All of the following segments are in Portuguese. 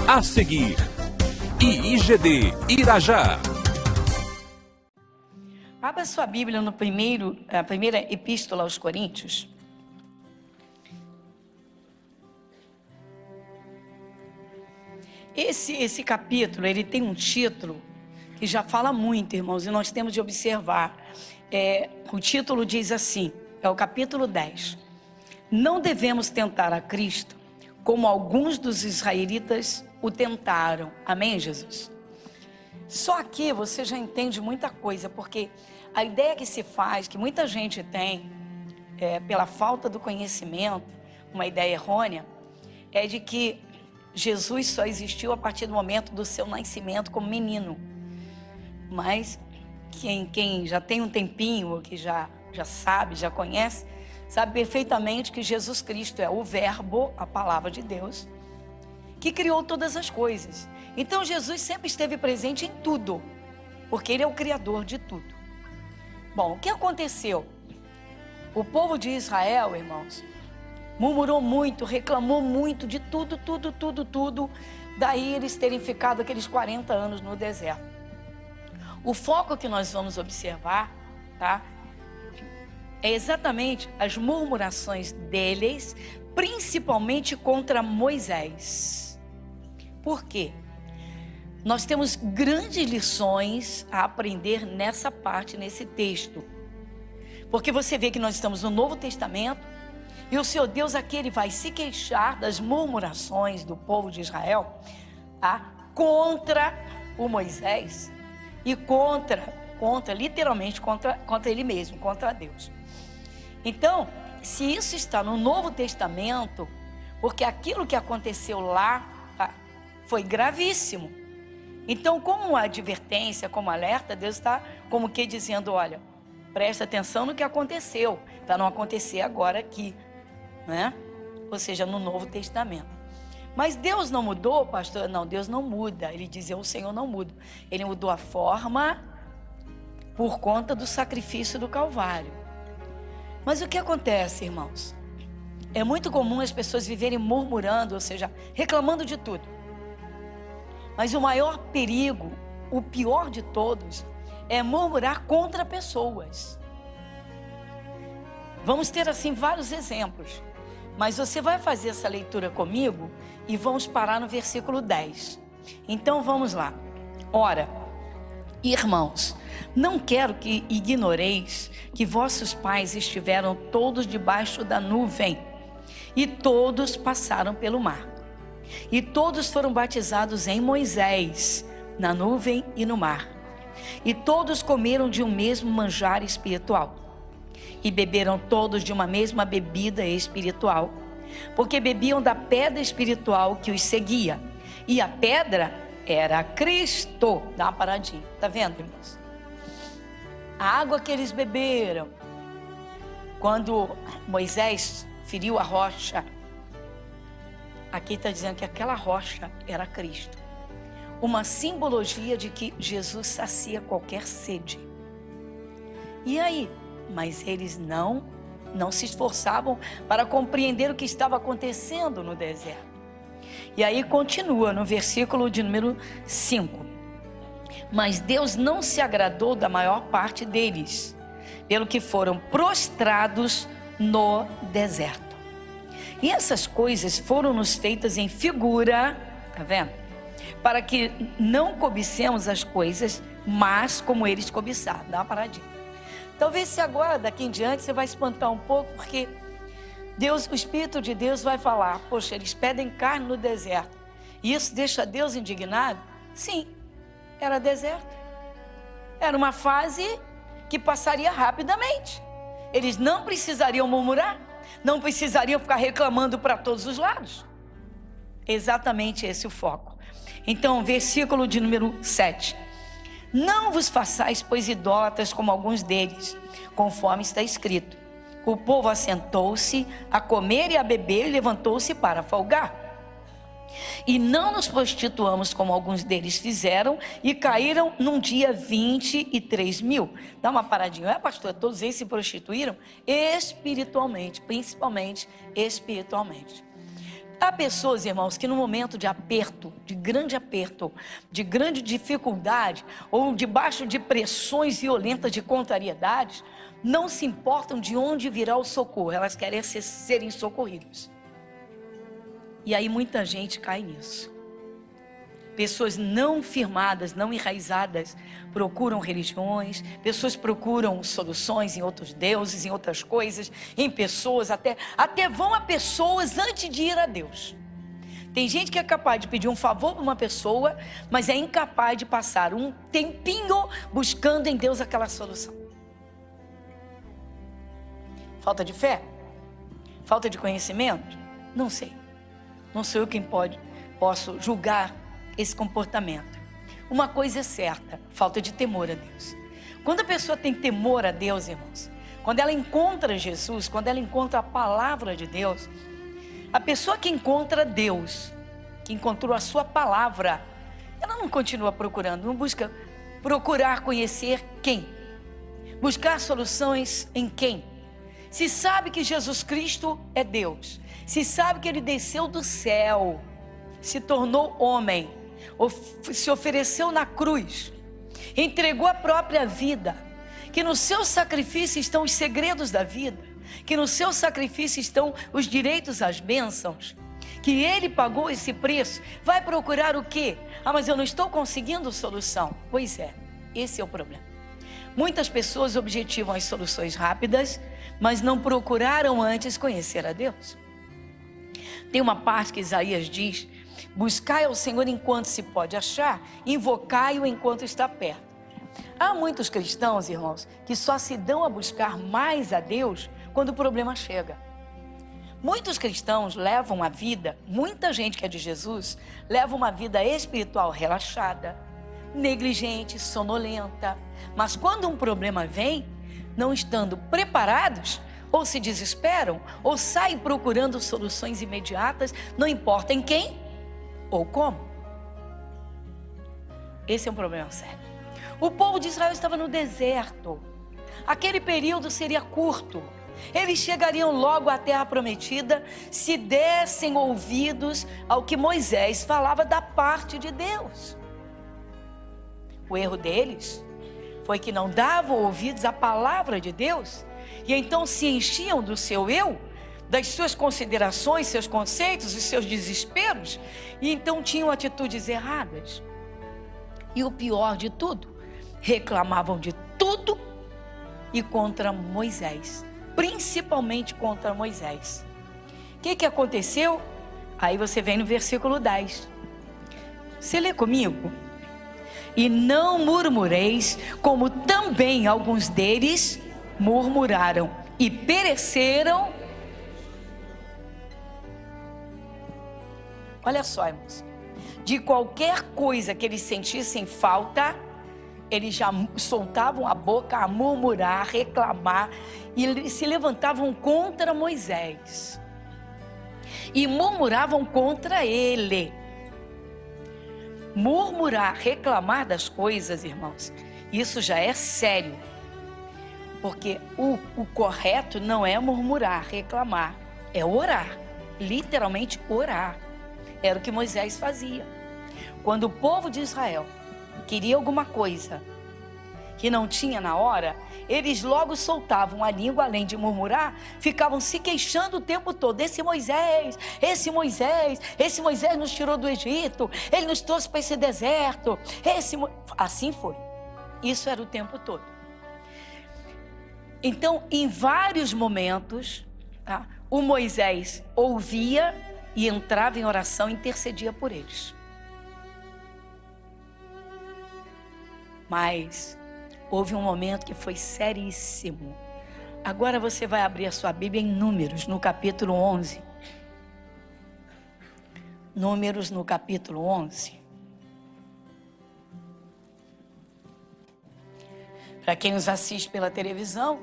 A seguir, IIGD Irajá. Abra sua Bíblia no a primeira epístola aos Coríntios. Esse capítulo, ele tem um título que já fala muito, irmãos, e nós temos de observar. O título diz assim, é o capítulo 10. Não devemos tentar a Cristo como alguns dos israelitas o tentaram. Amém, Jesus? Só aqui você já entende muita coisa, porque a ideia que se faz, que muita gente tem, pela falta do conhecimento, uma ideia errônea, é de que Jesus só existiu a partir do momento do seu nascimento como menino. Mas quem já tem um tempinho, ou que já sabe, já conhece, sabe perfeitamente que Jesus Cristo é o Verbo, a palavra de Deus, que criou todas as coisas. Então Jesus sempre esteve presente em tudo, porque Ele é o Criador de tudo. Bom, o que aconteceu? O povo de Israel, irmãos, murmurou muito, reclamou muito de tudo, daí eles terem ficado aqueles 40 anos no deserto. O foco que nós vamos observar, tá? É exatamente as murmurações deles, principalmente contra Moisés. Por quê? Nós temos grandes lições a aprender nessa parte, nesse texto. Porque você vê que nós estamos no Novo Testamento e o Senhor Deus aqui, Ele vai se queixar das murmurações do povo de Israel, tá? Contra o Moisés e literalmente contra Ele mesmo, contra Deus. Então, se isso está no Novo Testamento, porque aquilo que aconteceu lá foi gravíssimo. Então, como advertência, como alerta, Deus está como que dizendo, olha, presta atenção no que aconteceu, para não acontecer agora aqui, né? Ou seja, no Novo Testamento. Mas Deus não mudou, pastor? Não, Deus não muda. Ele dizia, o Senhor não muda. Ele mudou a forma por conta do sacrifício do Calvário. Mas o que acontece, irmãos? É muito comum as pessoas viverem murmurando, ou seja, reclamando de tudo. Mas o maior perigo, o pior de todos, é murmurar contra pessoas. Vamos ter assim vários exemplos, mas você vai fazer essa leitura comigo e vamos parar no versículo 10. Então vamos lá. Ora, irmãos, não quero que ignoreis que vossos pais estiveram todos debaixo da nuvem e todos passaram pelo mar. E todos foram batizados em Moisés, na nuvem e no mar. E todos comeram de um mesmo manjar espiritual. E beberam todos de uma mesma bebida espiritual, porque bebiam da pedra espiritual que os seguia. E a pedra era Cristo. Dá uma paradinha, tá vendo, irmãos? A água que eles beberam, quando Moisés feriu a rocha, aqui está dizendo que aquela rocha era Cristo. Uma simbologia de que Jesus sacia qualquer sede. E aí? Mas eles não se esforçavam para compreender o que estava acontecendo no deserto. E aí continua no versículo de número 5. Mas Deus não se agradou da maior parte deles, pelo que foram prostrados no deserto. E essas coisas foram-nos feitas em figura, tá vendo? Para que não cobicemos as coisas, mas como eles cobiçaram. Dá uma paradinha. Talvez se agora, daqui em diante, você vai espantar um pouco, porque Deus, o Espírito de Deus vai falar, poxa, eles pedem carne no deserto. E isso deixa Deus indignado? Sim, era deserto. Era uma fase que passaria rapidamente. Eles não precisariam murmurar, não precisariam ficar reclamando para todos os lados. Exatamente esse o foco. Então, versículo de número 7. Não vos façais, pois, idólatras como alguns deles, conforme está escrito. O povo assentou-se a comer e a beber e levantou-se para folgar. E não nos prostituamos como alguns deles fizeram e caíram num dia 23 mil. Dá uma paradinha. Pastor, todos eles se prostituíram espiritualmente, principalmente espiritualmente. Há pessoas, irmãos, que no momento de aperto, de grande dificuldade, ou debaixo de pressões violentas de contrariedades, não se importam de onde virá o socorro, elas querem serem socorridas. E aí muita gente cai nisso. Pessoas não firmadas, não enraizadas, procuram religiões, pessoas procuram soluções em outros deuses, em outras coisas, em pessoas, até vão a pessoas antes de ir a Deus. Tem gente que é capaz de pedir um favor para uma pessoa, mas é incapaz de passar um tempinho buscando em Deus aquela solução. Falta de fé? Falta de conhecimento? Não sei. Não sou eu quem posso julgar esse comportamento. Uma coisa é certa, falta de temor a Deus. Quando a pessoa tem temor a Deus, irmãos, quando ela encontra Jesus, quando ela encontra a palavra de Deus, a pessoa que encontra Deus, que encontrou a sua palavra, ela não continua procurando, não busca procurar conhecer quem? Buscar soluções em quem? Se sabe que Jesus Cristo é Deus, se sabe que Ele desceu do céu, se tornou homem, se ofereceu na cruz, entregou a própria vida, que no seu sacrifício estão os segredos da vida, que no seu sacrifício estão os direitos às bênçãos, que Ele pagou esse preço, vai procurar o quê? Ah, mas eu não estou conseguindo solução. Pois é, esse é o problema. Muitas pessoas objetivam as soluções rápidas, mas não procuraram antes conhecer a Deus. Tem uma parte que Isaías diz: buscai ao Senhor enquanto se pode achar, invocai-o enquanto está perto. Há muitos cristãos, irmãos, que só se dão a buscar mais a Deus quando o problema chega. Muitos cristãos levam a vida, muita gente que é de Jesus, leva uma vida espiritual relaxada, negligente, sonolenta. Mas quando um problema vem, não estando preparados, ou se desesperam, ou saem procurando soluções imediatas, não importa em quem ou como. Esse é um problema sério. O povo de Israel estava no deserto. Aquele período seria curto. Eles chegariam logo à terra prometida se dessem ouvidos ao que Moisés falava da parte de Deus. O erro deles foi que não davam ouvidos à palavra de Deus e então se enchiam do seu eu, das suas considerações, seus conceitos e seus desesperos, e então tinham atitudes erradas. E o pior de tudo, reclamavam de tudo e contra Moisés, principalmente contra Moisés. O que aconteceu? Aí você vem no versículo 10. Você lê comigo? E não murmureis, como também alguns deles murmuraram e pereceram. Olha só, irmãos, de qualquer coisa que eles sentissem falta, eles já soltavam a boca a murmurar, a reclamar, e se levantavam contra Moisés e murmuravam contra ele. Murmurar, reclamar das coisas, irmãos, isso já é sério, porque o correto não é murmurar, reclamar, é orar, literalmente orar. Era o que Moisés fazia. Quando o povo de Israel queria alguma coisa que não tinha na hora, eles logo soltavam a língua, além de murmurar, ficavam se queixando o tempo todo. Esse Moisés nos tirou do Egito, ele nos trouxe para esse deserto. Assim foi. Isso era o tempo todo. Então, em vários momentos, tá, o Moisés ouvia e entrava em oração e intercedia por eles. Mas houve um momento que foi seríssimo. Agora você vai abrir a sua Bíblia em Números, no capítulo 11. Números, no capítulo 11. Para quem nos assiste pela televisão,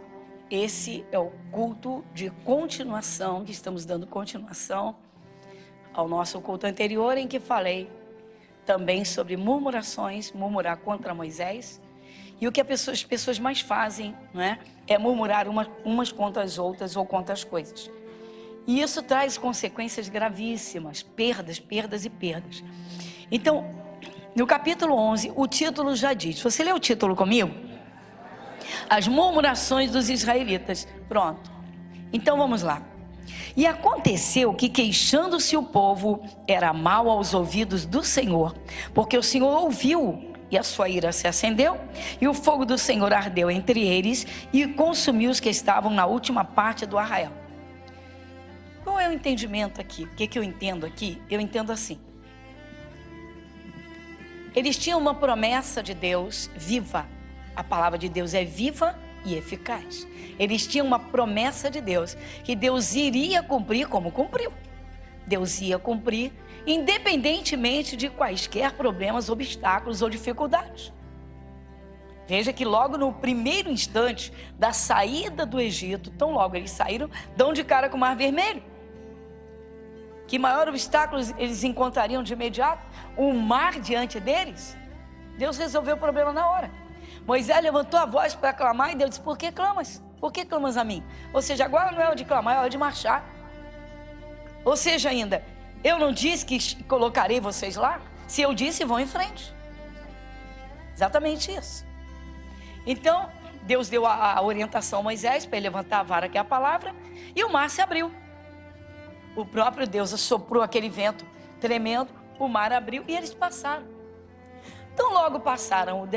esse é o culto de continuação, que estamos dando continuação ao nosso culto anterior, em que falei também sobre murmurações, murmurar contra Moisés. E o que as pessoas mais fazem, não é? É murmurar umas contra as outras ou contra as coisas. E isso traz consequências gravíssimas, perdas, perdas e perdas. Então, no capítulo 11, o título já diz. Você lê o título comigo? As murmurações dos israelitas. Pronto. Então vamos lá. E aconteceu que, queixando-se o povo, era mal aos ouvidos do Senhor, porque o Senhor ouviu, e a sua ira se acendeu, e o fogo do Senhor ardeu entre eles, e consumiu os que estavam na última parte do arraial. Qual é o entendimento aqui? O que eu entendo aqui? Eu entendo assim. Eles tinham uma promessa de Deus viva. A palavra de Deus é viva e eficaz. Eles tinham uma promessa de Deus, que Deus iria cumprir como cumpriu. Deus ia cumprir, independentemente de quaisquer problemas, obstáculos ou dificuldades. Veja que logo no primeiro instante da saída do Egito, tão logo eles saíram, dão de cara com o Mar Vermelho. Que maior obstáculo eles encontrariam de imediato? O mar diante deles. Deus resolveu o problema na hora. Moisés levantou a voz para clamar e Deus disse: por que clamas? Por que clamas a mim? Ou seja, agora não é hora de clamar, é hora de marchar. Ou seja, ainda, eu não disse que colocarei vocês lá? Se eu disse, vão em frente. Exatamente isso. Então, Deus deu a orientação a Moisés para ele levantar a vara, que é a palavra, e o mar se abriu. O próprio Deus assoprou aquele vento tremendo, o mar abriu e eles passaram. Então, logo passaram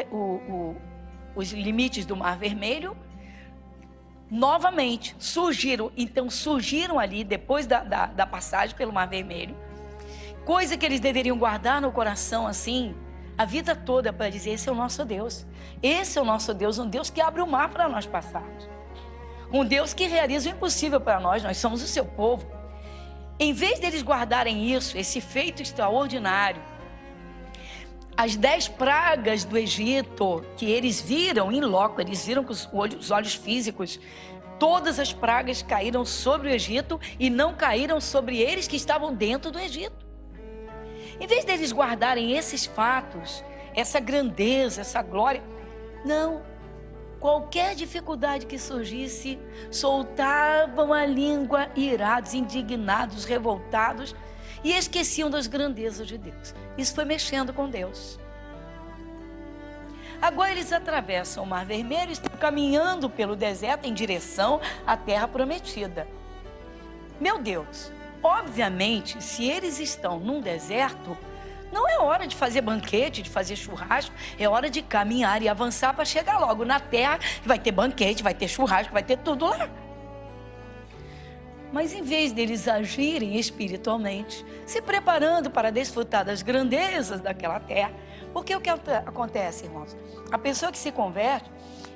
os limites do Mar Vermelho, novamente surgiram ali, depois da passagem pelo Mar Vermelho, coisa que eles deveriam guardar no coração assim, a vida toda, para dizer: esse é o nosso Deus, esse é o nosso Deus, um Deus que abre o mar para nós passarmos, um Deus que realiza o impossível para nós somos o seu povo. Em vez deles guardarem isso, esse feito extraordinário, as 10 pragas do Egito, que eles viram em loco, eles viram com os olhos físicos, todas as pragas caíram sobre o Egito e não caíram sobre eles que estavam dentro do Egito. Em vez deles guardarem esses fatos, essa grandeza, essa glória, não, qualquer dificuldade que surgisse, soltavam a língua irados, indignados, revoltados, e esqueciam das grandezas de Deus. Isso foi mexendo com Deus. Agora eles atravessam o Mar Vermelho e estão caminhando pelo deserto em direção à terra prometida. Meu Deus, obviamente, se eles estão num deserto, não é hora de fazer banquete, de fazer churrasco, é hora de caminhar e avançar para chegar logo na terra. Vai ter banquete, vai ter churrasco, vai ter tudo lá. Mas em vez deles agirem espiritualmente, se preparando para desfrutar das grandezas daquela terra, porque o que acontece, irmãos? A pessoa que se converte,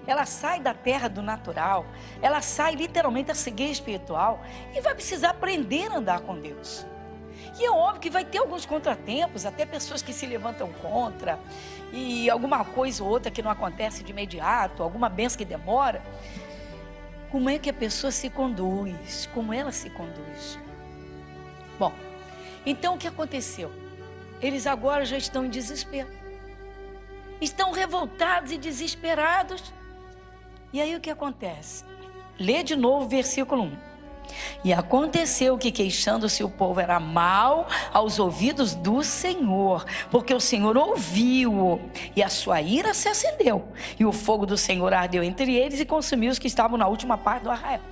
ela sai da terra do natural, ela sai literalmente da cegueira espiritual e vai precisar aprender a andar com Deus. E é óbvio que vai ter alguns contratempos, até pessoas que se levantam contra, e alguma coisa ou outra que não acontece de imediato, alguma bênção que demora. Como é que a pessoa se conduz? Como ela se conduz? Bom, então o que aconteceu? Eles agora já estão em desespero. Estão revoltados e desesperados. E aí o que acontece? Lê de novo o versículo 1. E aconteceu que, queixando-se o povo, era mal aos ouvidos do Senhor, porque o Senhor ouviu, e a sua ira se acendeu, e o fogo do Senhor ardeu entre eles e consumiu os que estavam na última parte do arraial.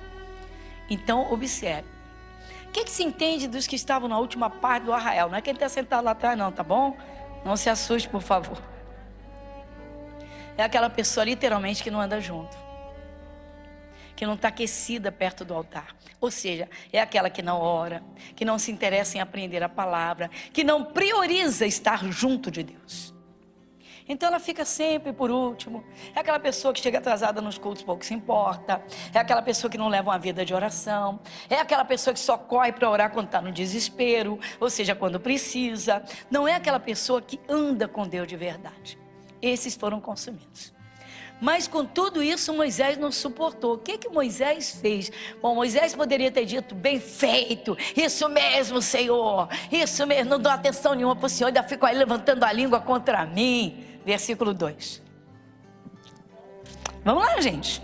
Então, observe. O que se entende dos que estavam na última parte do arraial? Não é quem está sentado lá atrás não, tá bom? Não se assuste, por favor. É aquela pessoa literalmente que não anda junto, que não está aquecida perto do altar. Ou seja, é aquela que não ora, que não se interessa em aprender a palavra, que não prioriza estar junto de Deus. Então ela fica sempre por último. É aquela pessoa que chega atrasada nos cultos, pouco se importa. É aquela pessoa que não leva uma vida de oração. É aquela pessoa que só corre para orar quando está no desespero, ou seja, quando precisa. Não é aquela pessoa que anda com Deus de verdade. Esses foram consumidos. Mas com tudo isso Moisés não suportou. O que Moisés fez? Bom, Moisés poderia ter dito: bem feito, isso mesmo, Senhor, isso mesmo, não dou atenção nenhuma para o Senhor, ainda fico aí levantando a língua contra mim. Versículo 2. Vamos lá, gente.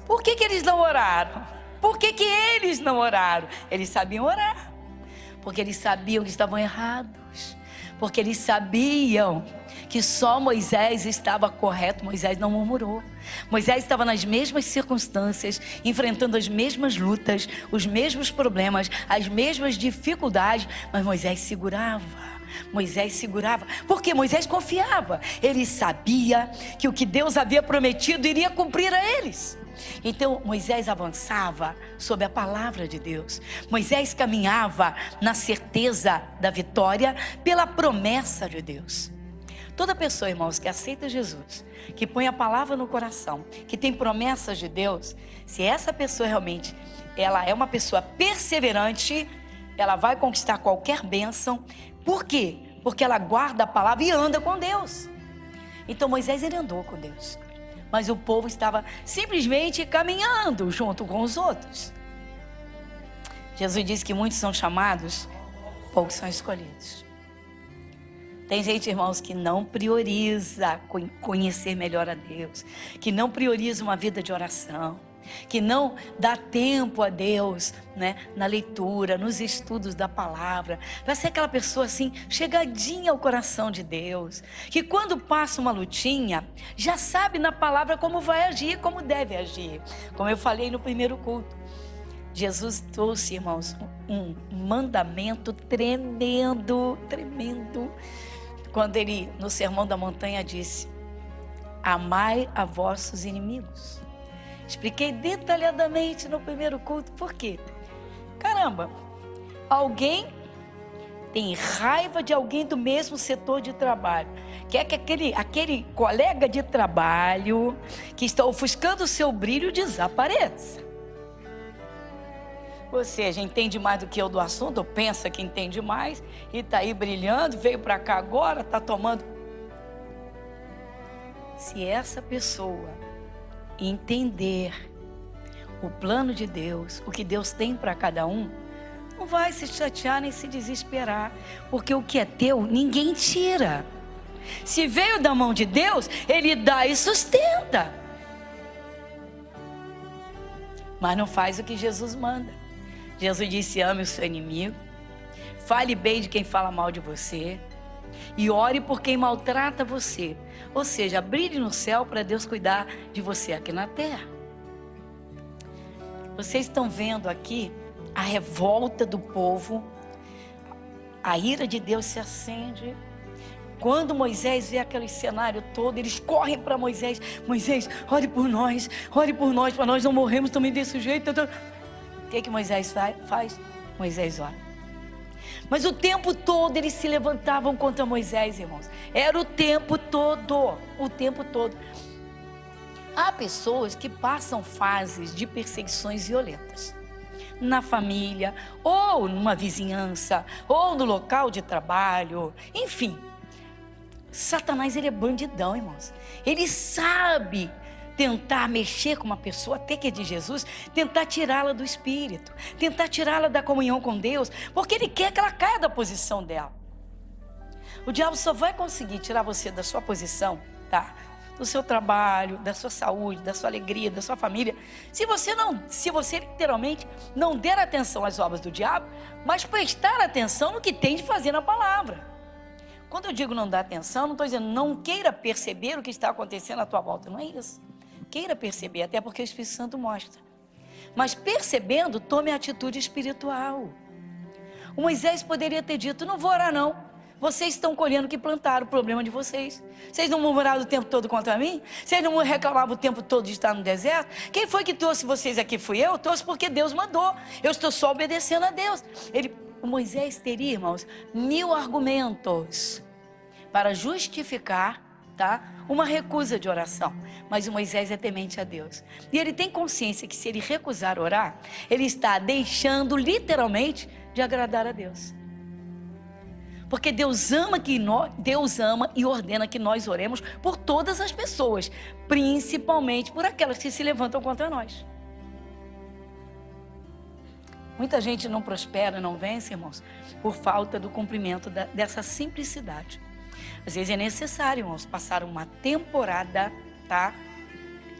Por que eles não oraram? Por que eles não oraram? Eles sabiam orar, porque eles sabiam que estavam errados, porque eles sabiam que só Moisés estava correto. Moisés não murmurou. Moisés estava nas mesmas circunstâncias, enfrentando as mesmas lutas, os mesmos problemas, as mesmas dificuldades, mas Moisés segurava. Moisés segurava, porque Moisés confiava. Ele sabia que o que Deus havia prometido iria cumprir a eles. Então Moisés avançava sob a palavra de Deus. Moisés caminhava na certeza da vitória pela promessa de Deus. Toda pessoa, irmãos, que aceita Jesus, que põe a palavra no coração, que tem promessas de Deus, se essa pessoa realmente ela é uma pessoa perseverante, ela vai conquistar qualquer bênção. Por quê? Porque ela guarda a palavra e anda com Deus. Então Moisés, ele andou com Deus, mas o povo estava simplesmente caminhando junto com os outros. Jesus disse que muitos são chamados, poucos são escolhidos. Tem gente, irmãos, que não prioriza conhecer melhor a Deus, que não prioriza uma vida de oração, que não dá tempo a Deus, né, na leitura, nos estudos da palavra. Vai ser aquela pessoa assim, chegadinha ao coração de Deus, que quando passa uma lutinha, já sabe na palavra como vai agir, como deve agir. Como eu falei no primeiro culto, Jesus trouxe, irmãos, um mandamento tremendo, tremendo, quando ele, no Sermão da Montanha, disse: amai a vossos inimigos. Expliquei detalhadamente no primeiro culto. Por quê? Caramba, alguém tem raiva de alguém do mesmo setor de trabalho, quer que aquele colega de trabalho que está ofuscando o seu brilho desapareça. Ou seja, entende mais do que eu do assunto, ou pensa que entende mais, e está aí brilhando, veio para cá agora, está tomando. Se essa pessoa entender o plano de Deus, o que Deus tem para cada um, não vai se chatear nem se desesperar, porque o que é teu, ninguém tira. Se veio da mão de Deus, Ele dá e sustenta. Mas não faz o que Jesus manda. Jesus disse: ame o seu inimigo, fale bem de quem fala mal de você, e ore por quem maltrata você. Ou seja, brilhe no céu para Deus cuidar de você aqui na terra. Vocês estão vendo aqui a revolta do povo, a ira de Deus se acende. Quando Moisés vê aquele cenário todo, eles correm para Moisés: Moisés, ore por nós, para nós não morrermos também desse jeito. O que Moisés faz? Moisés ora. Mas o tempo todo eles se levantavam contra Moisés, irmãos. Era o tempo todo, o tempo todo. Há pessoas que passam fases de perseguições violentas na família, ou numa vizinhança, ou no local de trabalho, enfim. Satanás, ele é bandidão, irmãos. Ele sabe tentar mexer com uma pessoa, até que é de Jesus, tentar tirá-la do Espírito, tentar tirá-la da comunhão com Deus, porque ele quer que ela caia da posição dela. O diabo só vai conseguir tirar você da sua posição, tá? Do seu trabalho, da sua saúde, da sua alegria, da sua família, se você literalmente não der atenção às obras do diabo, mas prestar atenção no que tem de fazer na palavra. Quando eu digo não dar atenção, não estou dizendo não queira perceber o que está acontecendo à tua volta, não é isso. Queira perceber, até porque o Espírito Santo mostra. Mas percebendo, tome a atitude espiritual. O Moisés poderia ter dito: não vou orar não. Vocês estão colhendo o que plantaram, o problema de vocês. Vocês não murmuraram o tempo todo contra mim? Vocês não reclamavam o tempo todo de estar no deserto? Quem foi que trouxe vocês aqui? Fui eu? Trouxe porque Deus mandou. Eu estou só obedecendo a Deus. O Moisés teria, irmãos, 1000 argumentos para justificar, tá, uma recusa de oração. Mas o Moisés é temente a Deus. E ele tem consciência que se ele recusar orar, ele está deixando literalmente de agradar a Deus. Porque Deus ama e ordena que nós oremos por todas as pessoas, principalmente por aquelas que se levantam contra nós. Muita gente não prospera, não vence, irmãos, por falta do cumprimento dessa simplicidade. Às vezes é necessário, irmãos, passar uma temporada, tá,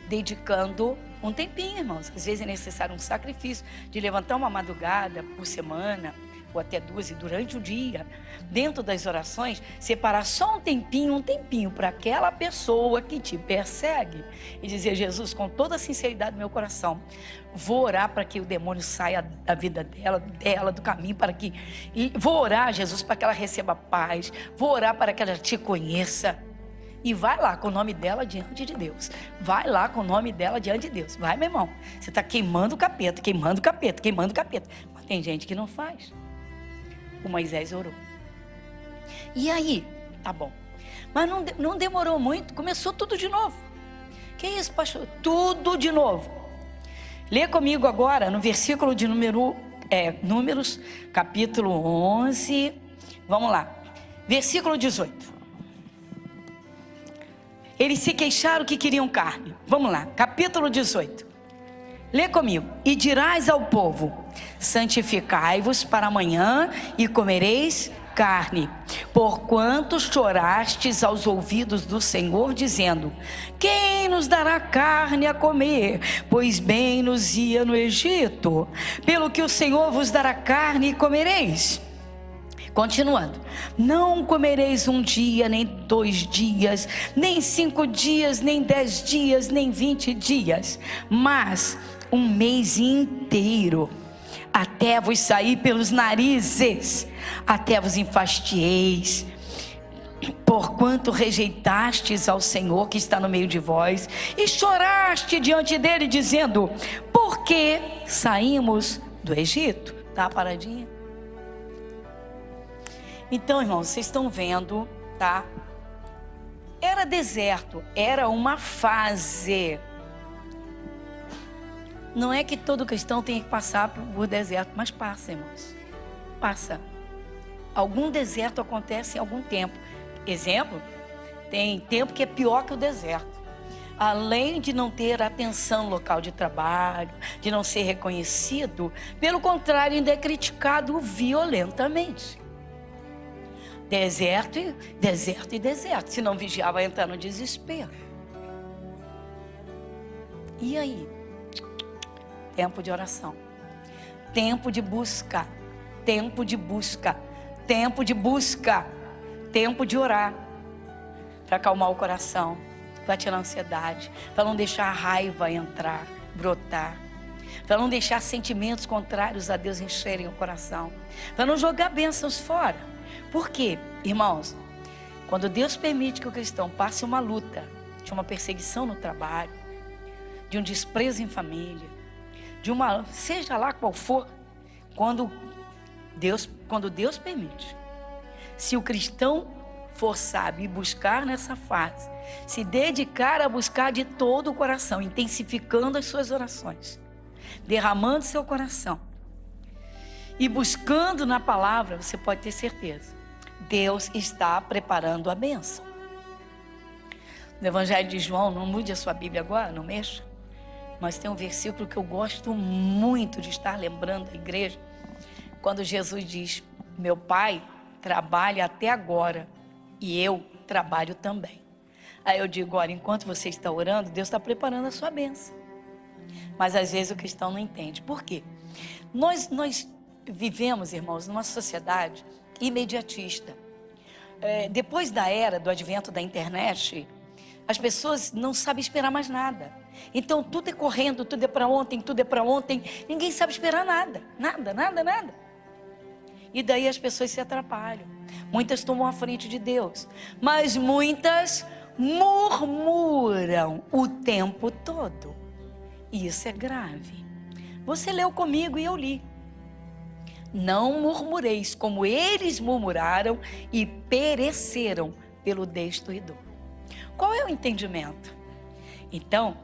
dedicando Um tempinho, irmãos. Às vezes é necessário um sacrifício de levantar uma madrugada por semana, ou até 2, e durante o dia, dentro das orações, separar só um tempinho para aquela pessoa que te persegue. E dizer: Jesus, com toda a sinceridade do meu coração, vou orar para que o demônio saia da vida dela, do caminho, e vou orar, Jesus, para que ela receba paz. Vou orar para que ela te conheça. E vai lá com o nome dela diante de Deus. Vai lá com o nome dela diante de Deus. Vai, meu irmão. Você está queimando o capeta. Mas tem gente que não faz. O Moisés orou. E aí? Tá bom. Mas não demorou muito. Começou tudo de novo. Que isso, pastor? Tudo de novo. Lê comigo agora no versículo de Números, capítulo 11. Vamos lá. Versículo 18. Eles se queixaram que queriam carne. Vamos lá, capítulo 18. Lê comigo. E dirás ao povo: santificai-vos para amanhã e comereis carne, porquanto chorastes aos ouvidos do Senhor, dizendo: quem nos dará carne a comer? Pois bem nos ia no Egito. Pelo que o Senhor vos dará carne e comereis. Continuando: não comereis 1 dia, nem 2 dias, nem 5 dias, nem 10 dias, nem 20 dias, mas 1 mês inteiro, até vos sair pelos narizes, até vos enfastieis, porquanto rejeitastes ao Senhor que está no meio de vós, e choraste diante dele, dizendo: por que saímos do Egito? Tá paradinha? Então, irmãos, vocês estão vendo, tá? Era deserto, era uma fase. Não é que todo cristão tenha que passar por deserto, mas passa, irmãos. Passa. Algum deserto acontece em algum tempo. Exemplo, tem tempo que é pior que o deserto. Além de não ter atenção no local de trabalho, de não ser reconhecido, pelo contrário, ainda é criticado violentamente. Deserto. Se não vigiar, vai entrar no desespero. E aí? Tempo de oração. Tempo de busca. Tempo de busca. Tempo de busca. Tempo de orar. Para acalmar o coração. Para tirar a ansiedade. Para não deixar a raiva entrar, brotar. Para não deixar sentimentos contrários a Deus encherem o coração. Para não jogar bênçãos fora. Por quê, irmãos? Quando Deus permite que o cristão passe uma luta, de uma perseguição no trabalho, de um desprezo em família, de uma, seja lá qual for, quando Deus permite, se o cristão for sábio e buscar nessa fase, se dedicar a buscar de todo o coração, intensificando as suas orações, derramando seu coração, e buscando na palavra, você pode ter certeza, Deus está preparando a bênção. No Evangelho de João, não mude a sua Bíblia agora, não mexa, mas tem um versículo que eu gosto muito de estar lembrando a igreja, quando Jesus diz: meu Pai trabalha até agora e eu trabalho também. Aí eu digo: olha, enquanto você está orando, Deus está preparando a sua bênção. Mas às vezes o cristão não entende. Por quê? Nós vivemos, irmãos, numa sociedade imediatista. Depois do advento da internet, as pessoas não sabem esperar mais nada. Então tudo é correndo, tudo é para ontem, ninguém sabe esperar nada. E daí as pessoas se atrapalham. Muitas tomam a frente de Deus, mas muitas murmuram o tempo todo. E isso é grave. Você leu comigo e eu li. Não murmureis como eles murmuraram e pereceram pelo destruidor. Qual é o entendimento? Então,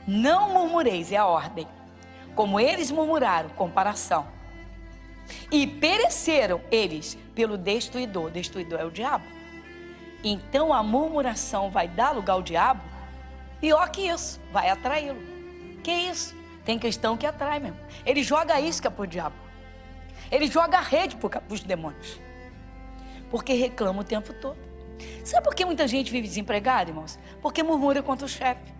não murmureis é a ordem. Como eles murmuraram, comparação. E pereceram eles pelo destruidor. Destruidor é o diabo. Então a murmuração vai dar lugar ao diabo. Pior que isso, vai atraí-lo. Que isso? Tem cristão que atrai mesmo. Ele joga a isca pro diabo. Ele joga a rede para os demônios. Porque reclama o tempo todo. Sabe por que muita gente vive desempregada, irmãos? Porque murmura contra o chefe.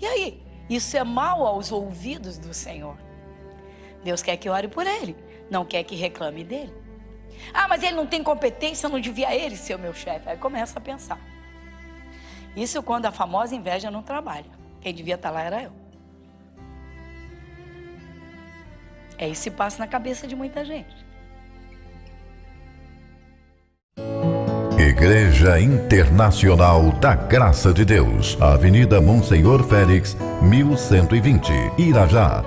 E aí? Isso é mal aos ouvidos do Senhor. Deus quer que ore por ele, não quer que reclame dele. Ah, mas ele não tem competência, não devia ele ser o meu chefe. Aí começa a pensar. Isso quando a famosa inveja não trabalha. Quem devia estar lá era eu. É isso que passa na cabeça de muita gente. Igreja Internacional da Graça de Deus, Avenida Monsenhor Félix, 1120, Irajá.